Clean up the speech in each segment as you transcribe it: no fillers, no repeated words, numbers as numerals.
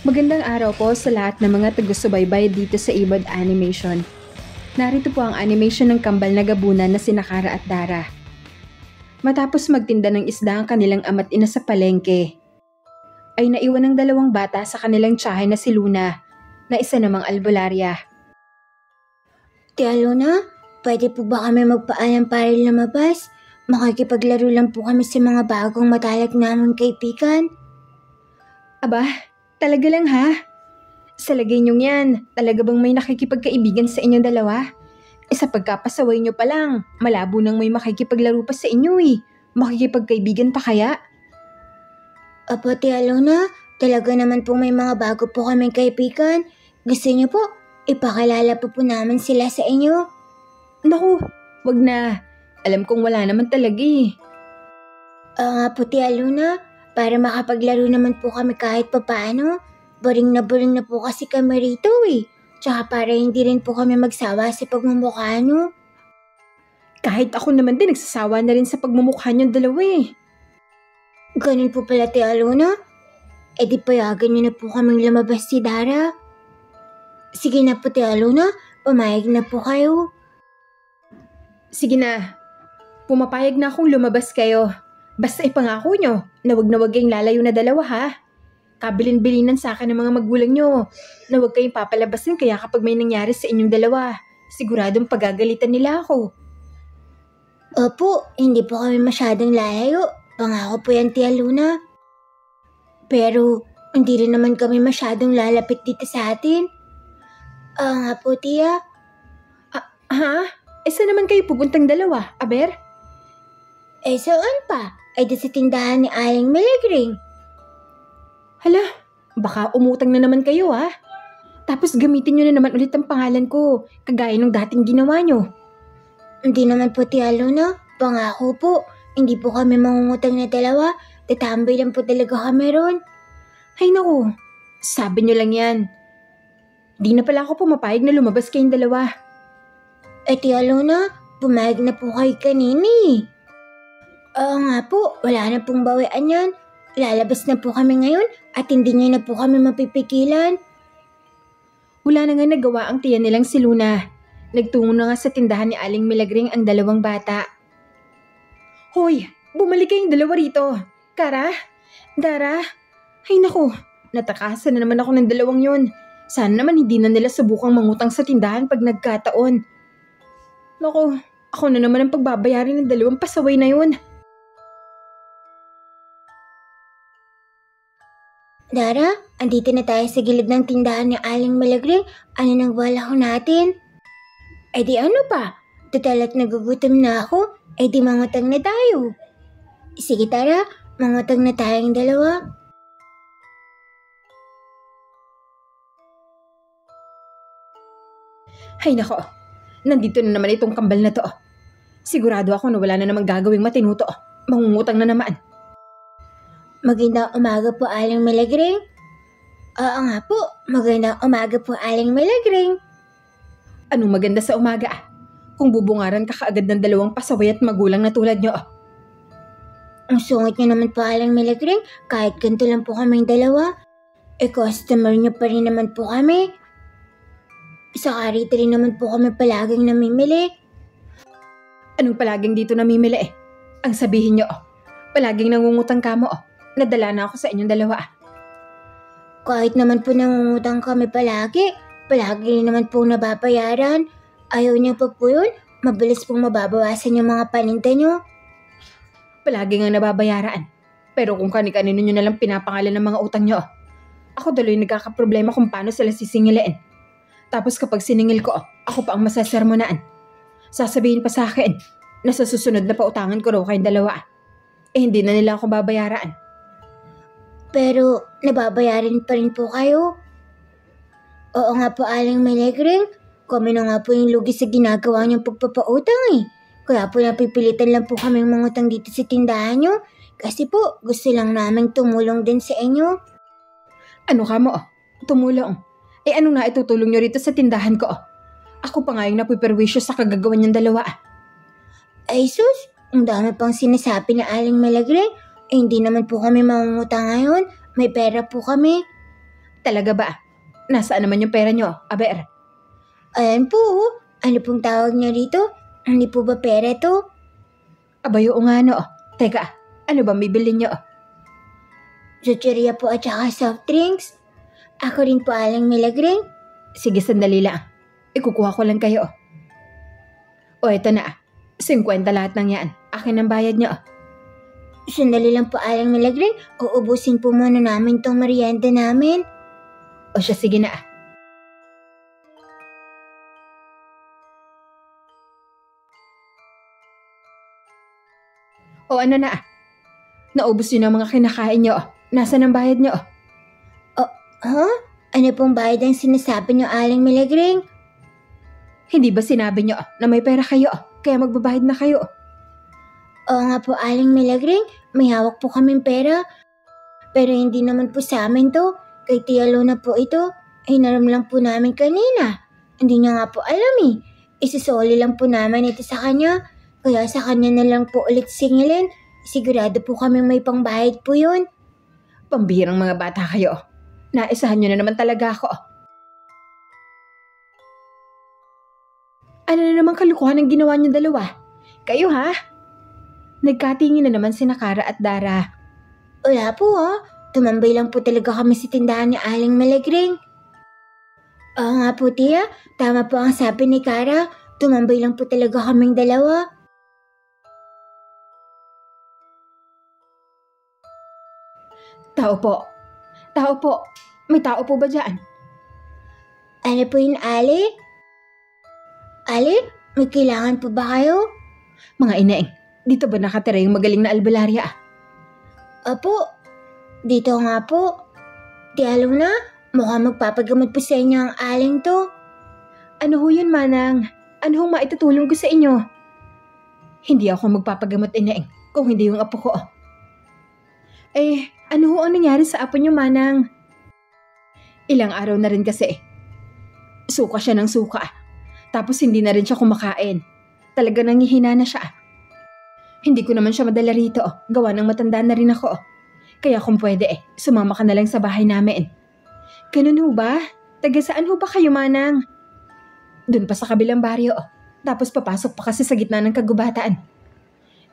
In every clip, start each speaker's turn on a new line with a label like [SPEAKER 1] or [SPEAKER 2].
[SPEAKER 1] Magandang araw po sa lahat ng mga taga-subaybay dito sa Ibad Animation. Narito po ang animation ng kambal na gabunan na sina Kara at Dara. Matapos magtinda ng isda ang kanilang ama't ina sa palengke, ay naiwan ng dalawang bata sa kanilang tiyahe na si Luna, na isa namang albularya.
[SPEAKER 2] Tia Luna, pwede po ba kami magpaalam para lumabas? Makikipaglaro lang po kami sa mga bagong matalik naming kaibigan.
[SPEAKER 1] Aba, talaga lang ha? Sa lagay niyong yan, talaga bang may nakikipagkaibigan sa inyong dalawa? Sa pagkapasaway niyo pa lang, malabo nang may makikipaglaro pa sa inyo eh. Makikipagkaibigan pa kaya?
[SPEAKER 2] Apo Tia Luna, talaga naman po may mga bago po kaming kaibigan. Gusto niyo po, ipakilala po namin sila sa inyo.
[SPEAKER 1] Naku, wag na. Alam kong wala naman talaga eh.
[SPEAKER 2] Nga po Tia Luna, para makapaglaro naman po kami kahit papaano. Boring na po kasi kami rito eh. Tsaka para hindi rin po kami magsawa sa pagmumukha nyo.
[SPEAKER 1] Kahit ako naman din nagsasawa na rin sa pagmumukha niyong dalawa eh.
[SPEAKER 2] Ganun po pala Tia Luna? E di payagan nyo na po kaming lumabas si Dara. Sige na po Tia Luna, pumayag na po kayo.
[SPEAKER 1] Sige na, pumapayag na akong lumabas kayo. Basta ipangako nyo na wag kayong lalayo na dalawa ha. Kabilin-bilinan sa akin ng mga magulang nyo na huwag kayong papalabasin kaya kapag may nangyari sa inyong dalawa, siguradong pagagalitan nila ako.
[SPEAKER 2] Opo, hindi po kami masyadong lalayo. Pangako po yan Tia Luna. Pero hindi rin naman kami masyadong lalapit dito sa atin. Nga po Tia.
[SPEAKER 1] Ha? Saan naman kayo pupuntang dalawa, Aber?
[SPEAKER 2] Saan pa? Di sa tindahan ni Aling Melegring.
[SPEAKER 1] Hala, baka umutang na naman kayo ha. Tapos gamitin nyo na naman ulit ang pangalan ko, kagaya ng dating ginawa nyo.
[SPEAKER 2] Hindi naman po Tia Luna, pangako po. Hindi po kami mangungutang na dalawa, tatambay lang po talaga kami ron.
[SPEAKER 1] Ay naku, sabi nyo lang yan. Di na pala ako pumapayag na lumabas kayong dalawa.
[SPEAKER 2] Tia Luna, pumayag na po kayo kanini. Nga po, wala na pong bawian yan. Lalabas na po kami ngayon at hindi niyo na po kami mapipigilan.
[SPEAKER 1] Wala na nga nagawa ang tiyan nilang si Luna. Nagtungo na nga sa tindahan ni Aling Milagring ang dalawang bata. Hoy, bumalik kayong dalawa rito. Kara? Dara? Ay naku, natakasan na naman ako ng dalawang yon. Sana naman hindi na nila subukang mangutang sa tindahan pag nagkataon. Naku, ako na naman ang pagbabayarin ng dalawang pasaway na yun.
[SPEAKER 2] Dara, andito na tayo sa gilid ng tindahan ni Aling Milagring. Ano nang wala ko natin? Di ano pa? Total at nagugutom na ako. Di mangutang na tayo. Sige tara, mangutang na tayong dalawa.
[SPEAKER 1] Ay nako, nandito na naman itong kambal na to. Sigurado ako na wala na namang gagawing matinuto. Mangungutang na naman.
[SPEAKER 2] Magandang umaga po Aling Milagring. Oo nga po, magandang umaga po Aling Milagring.
[SPEAKER 1] Anong maganda sa umaga ah? Kung bubungaran ka kaagad ng dalawang pasaway at magulang na tulad nyo.
[SPEAKER 2] Ang sungit nyo naman po Aling Milagring, kahit ganito lang po kaming dalawa. Customer nyo pa rin naman po kami. Sa karita rin naman po kami palaging namimili.
[SPEAKER 1] Anong palaging dito namimili eh? Ang sabihin nyo palaging nangungutang ka mo nadala na ako sa inyong dalawa
[SPEAKER 2] Kahit naman po nangungutang kami palagi rin naman po nababayaran. Ayaw niyo pa po yun? Mabilis pong mababawasan yung mga paninda nyo.
[SPEAKER 1] Palagi nga nababayaran. Pero kung kani-kanino nyo nalang pinapangalan ng mga utang nyo, ako tuloy nagkakaproblema kung paano sila sisingilin. Tapos kapag siningil ko, ako pa ang masasermonaan. Sasabihin pa sa akin na sa susunod na pautangan ko raw kayong dalawa. Hindi na nila ako babayaran.
[SPEAKER 2] Pero nababayaran pa rin po kayo? Oo nga po Aling Milagring. Kami na nga po yung lugi sa ginagawa niyong pagpapautang eh. Kaya po napipilitan lang po kaming mangutang dito sa tindahan niyo. Kasi po gusto lang namin tumulong din sa inyo.
[SPEAKER 1] Ano ka mo? Tumulong? Ano na itutulong niyo rito sa tindahan ko? Ako pa nga yung napiperwisyo sa kagagawa niyang dalawa.
[SPEAKER 2] Ay sus, ang dami pang sinasabi na Aling Milagring. Hindi naman po kami mangungutang ngayon. May pera po kami.
[SPEAKER 1] Talaga ba? Nasaan naman yung pera nyo, Aber?
[SPEAKER 2] Ayan po, ano pong tawag niya rito? Hindi po ba pera to?
[SPEAKER 1] Abay, oo nga no. Teka, ano ba bibili nyo?
[SPEAKER 2] Chucheria po at saka soft drinks. Ako rin po Aling Milagring.
[SPEAKER 1] Sige, sandali lang. Ikukuha ko lang kayo. O, eto na. 50 lahat ng yan. Akin ang bayad nyo.
[SPEAKER 2] Sandali lang po Aling Milagring. Uubusin po muna namin tong merienda namin.
[SPEAKER 1] O siya, sige na. O ano na? Naubos yun ang mga kinakain nyo. Nasaan ang bayad nyo?
[SPEAKER 2] Ha? Ano pong bayad ang sinasabi niyo Aling Milagring?
[SPEAKER 1] Hindi ba sinabi nyo na may pera kayo? Kaya magbabayad na kayo.
[SPEAKER 2] Oo nga po Aling Milagring, may hawak po kaming pera. Pero hindi naman po sa amin to. Kay Tia Luna po ito. Hinaram lang po namin kanina. Hindi niya nga po alam eh. Isasoli lang po namin ito sa kanya. Kaya sa kanya na lang po ulit singilin. Sigurado po kami may pangbayad po yun.
[SPEAKER 1] Pambihirang mga bata kayo. Naisahan nyo na naman talaga ako. Ano na naman kalukuhan ang ginawa niyo dalawa? Kayo ha? Nagkatingin na naman sina Kara at Dara.
[SPEAKER 2] Wala po ha. Tumambay lang po talaga kami sa tindahan ni Aling Milagring. Oo nga po Tia, tama po ang sabi ni Kara. Tumambay lang po talaga kaming dalawa.
[SPEAKER 1] Tao po. Tao po. May tao po ba dyan?
[SPEAKER 2] Ano po yun, Ali? Ali, may kailangan po ba kayo?
[SPEAKER 1] Mga inaing, dito ba nakatira yung magaling na albularya?
[SPEAKER 2] Apo, dito nga po. Tia Luna, mukhang magpapagamot po sa inyo ang aling to.
[SPEAKER 1] Ano ho yun, Manang? Ano hong maitutulong ko sa inyo? Hindi ako magpapagamot, inaing, kung hindi yung apo ko. Eh, ano ho ang nangyari sa apo niyo, Manang? Ilang araw na rin kasi. Suka siya ng suka. Tapos hindi na rin siya kumakain. Talaga nangihina na siya. Hindi ko naman siya madala rito. Gawa ng matanda na rin ako. Kaya kung pwede sumama ka na lang sa bahay namin. Ganun ho ba? Taga saan ho ba kayo, Manang? Doon pa sa kabilang baryo. Tapos papasok pa kasi sa gitna ng kagubatan.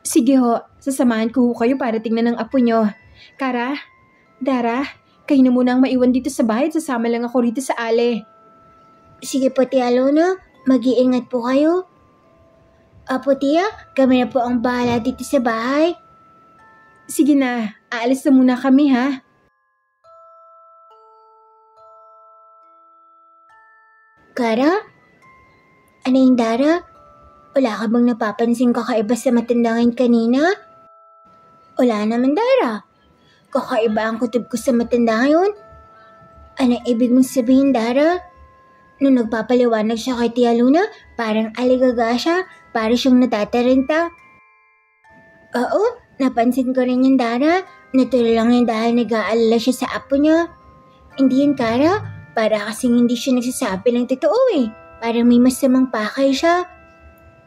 [SPEAKER 1] Sige ho, sasamahan ko ho kayo para tingnan ng apo nyo. Kara, Dara, kayo na muna ang maiwan dito sa bahay. Sasama lang ako rito sa ale.
[SPEAKER 2] Sige po Tia Luna, mag-iingat po kayo. Apo Tia, kami na po ang bahala dito sa bahay.
[SPEAKER 1] Sige na, aalis na muna kami ha.
[SPEAKER 2] Kara? Ano yung Dara? Wala ka bang napapansin kakaiba sa matandangin kanina? Wala naman Dara. Kakaiba ang kutob ko sa matanda ngayon. Anong ibig mong sabihin Dara? Nung nagpapaliwanag siya kay Tia Luna, parang aligaga siya, para siyang natatarinta. Oo, napansin ko rin yung Dara. Natural lang yun dahil nag-aalala siya sa apo niya. Hindi yun Kara, para kasing hindi siya nagsasabi ng totoo eh. Parang may masamang pakay siya.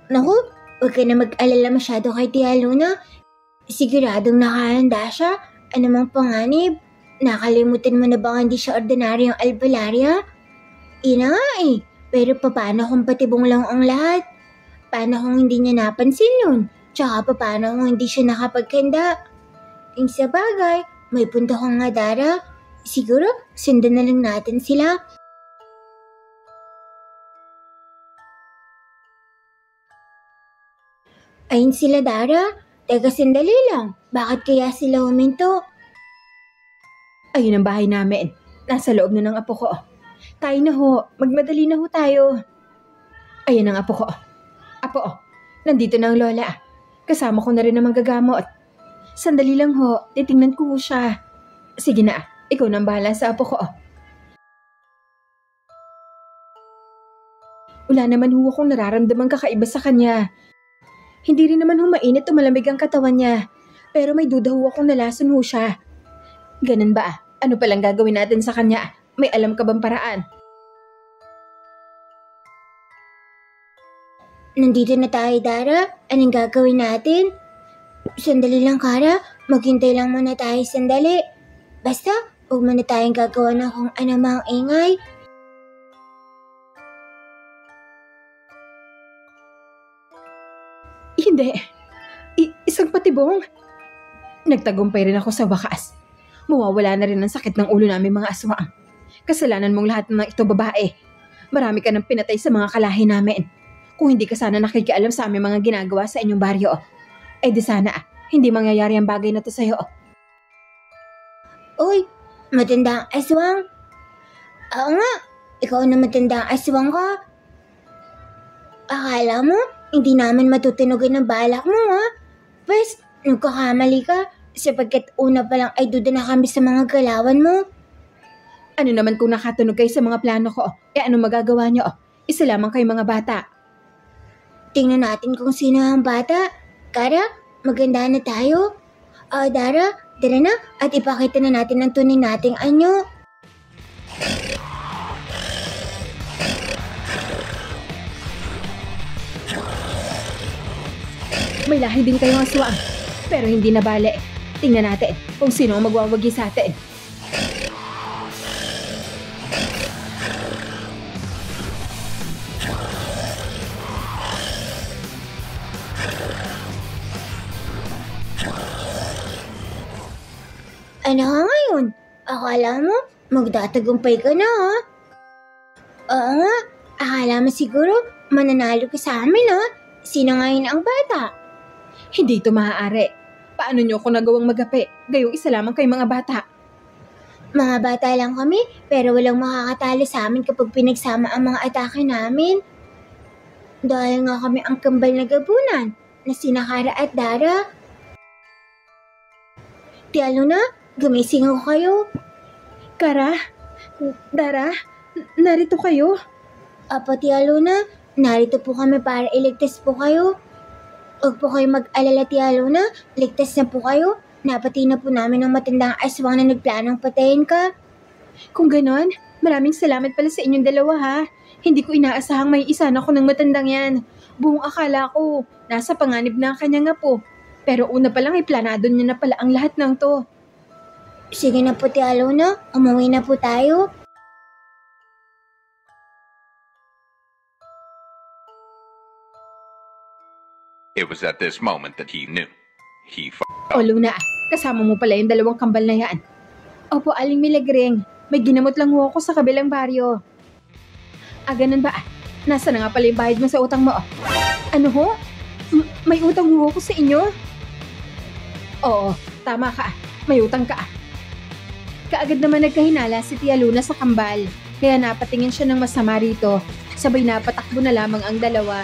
[SPEAKER 2] Naku, huwag ka na mag-alala masyado kay Tia Luna. Siguradong nakahanda siya. Ano mang panganib? Nakalimutan mo na bang hindi siya ordinaryong albularya? Ina nga eh, pero paano kung patibong lang ang lahat? Paano kung hindi niya napansin yun? Tsaka paano kung hindi siya nakapagkanda? Yung sa bagay, may punto kang nga Dara. Siguro, sundan na lang natin sila. Ayun sila Dara. Teka sandali lang, bakit kaya sila huminto?
[SPEAKER 1] Ayun ang bahay namin. Nasa loob na ng apo ko. Tayo na ho, magmadali na ho tayo. Ayan ang apo ko. Apo, nandito na ang lola. Kasama ko na rin ang manggagamot. Sandali lang ho, titingnan ko ho siya. Sige na, ikaw nang bahala sa apo ko. Wala naman ho akong nararamdaman kakaiba sa kanya. Hindi rin naman ho mainit o malamig ang katawan niya. Pero may duda ho akong nalason ho siya. Ganun ba? Ano palang gagawin natin sa kanya? May alam ka bang paraan?
[SPEAKER 2] Nandito na tayo, Dara. Anong gagawin natin? Sandali lang, Kara. Maghintay lang muna tayo sandali. Basta, Huwag mo na tayong gagawa ng kung ano mang ingay.
[SPEAKER 1] Hindi. Isang patibong. Nagtagumpay rin ako sa wakas. Mawawala na rin ang sakit ng ulo namin mga aswang. Kasalanan mong lahat ng ito babae. Marami ka nang pinatay sa mga kalahi namin. Kung hindi ka sana nakikialam sa aming mga ginagawa sa inyong baryo, eh di sana hindi mangyayari ang bagay na to sa'yo.
[SPEAKER 2] Uy, matandang aswang. Oo nga, ikaw na matandang aswang ka. Akala mo, hindi namin matutunugan ng balak mo ha? Pwes, nagkakamali ka sapagkat una pa lang ay duda na kami sa mga galawan mo.
[SPEAKER 1] Ano naman kung nakatunog kayo sa mga plano ko? Eh ano magagawa nyo? Isa lamang kayo mga bata.
[SPEAKER 2] Tingnan natin kung sino ang bata. Kara, maganda na tayo. Dara, tara na at ipakita na natin ang tunay nating anyo.
[SPEAKER 1] May lahi din kayong aswang. Pero hindi na bale. Tingnan natin kung sino ang magwawagi sa atin.
[SPEAKER 2] Ano ka ngayon? Akala mo, magdatagumpay ka na ha? Oo nga, akala mo siguro mananalo ka sa amin ha? Sino ngayon ang bata?
[SPEAKER 1] Hindi ito maaari. Paano nyo ako nagawang magapi? Gayong isa lamang kay mga bata.
[SPEAKER 2] Mga bata lang kami, pero walang makakatalo sa amin kapag pinagsama ang mga atake namin. Dahil nga kami ang kambal na gabunan na sina Kara at Dara. Tia Luna, gumising ako kayo.
[SPEAKER 1] Kara? Dara? Narito kayo?
[SPEAKER 2] Apo Tia Luna, narito po kami para iligtas po kayo. Huwag po kayo mag-alala Tia Luna, ligtas na po kayo. Napati na po namin ang matandang aswang na nagplanong patayin ka.
[SPEAKER 1] Kung ganon, maraming salamat pala sa inyong dalawa ha. Hindi ko inaasahang may isa na ako ng matandang yan. Buong akala ko, nasa panganib na ang kanyang apo. Pero una pa lang ay planado niya na pala ang lahat ng to.
[SPEAKER 2] Sige na po Tia Luna, umuwi na po tayo.
[SPEAKER 3] It was at this moment that he knew.
[SPEAKER 1] O Luna, kasama mo pala yung dalawang kambal na yan. Opo, Aling Milagring. May ginamot lang ho ako sa kabilang baryo. Ganun ba? Nasa na nga pala yung bayad mo sa utang mo? Ano ho? May utang ho ako sa inyo? Oo, tama ka. May utang ka. Kaagad naman nagkahinala si Tia Luna sa kambal. Kaya napatingin siya ng masama rito. Sabay napatakbo na lamang ang dalawa.